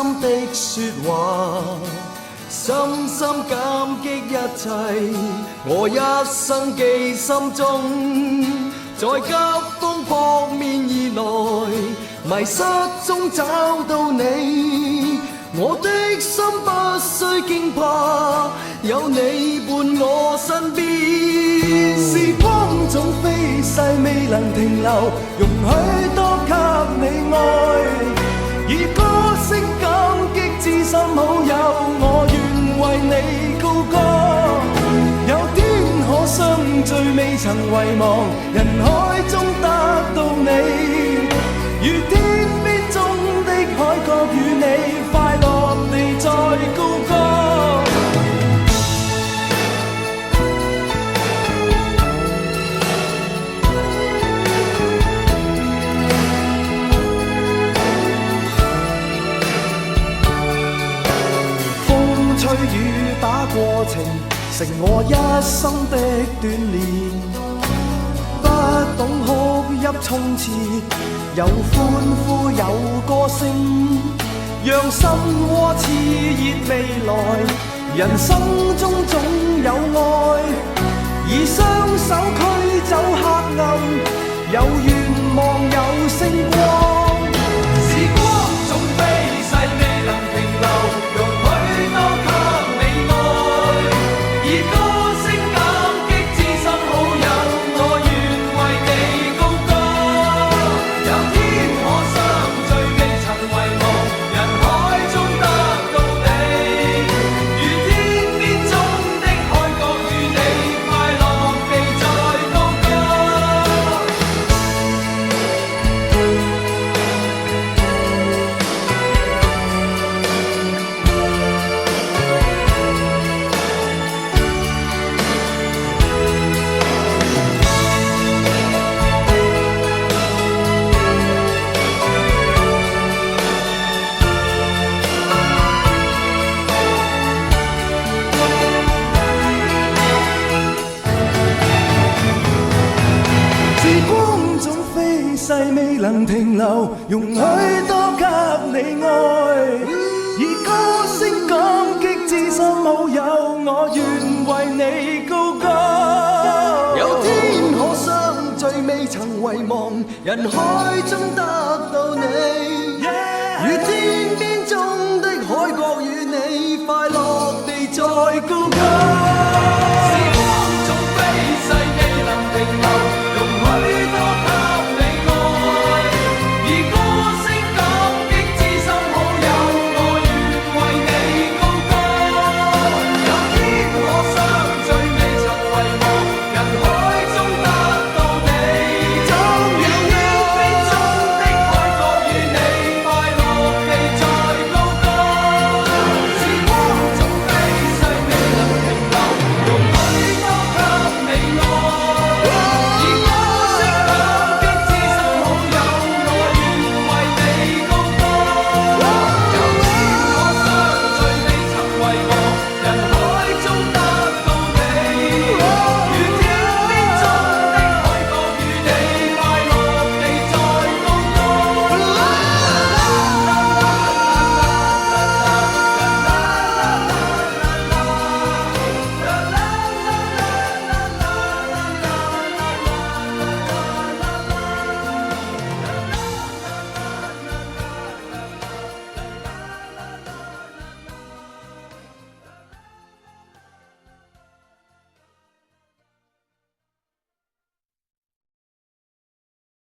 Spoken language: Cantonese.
心的說話，深深感激一切，我一生記心中，在急風撲面而來，迷失中找到你，我的心不需驚怕，有你伴我身邊。時光總飛逝未能停留，容許多給你愛，以歌聲感激知心好友，我願為你高歌。有天可相聚未曾遺忘，人海中得到你，如天邊中的海角與你快樂地再高歌。風吹雨打過程，成我一生的鍛鍊，不懂哭泣衝刺，有歡呼有歌聲，讓心窩熾熱未來，人生中總有愛，以雙手驅走黑暗，有願望有星光。時光總飛逝未能停留，容許多給你愛，以歌聲感激知心好友，我願為你高歌。有天可相聚未曾遺忘，人海中得到你，如天邊中的海角與你快樂地再高歌。時光總飛逝未能停留，容許多給你愛，以歌聲感激知心好友，我願為你高歌。有天可相聚未曾遺忘，人海中得到你，如天邊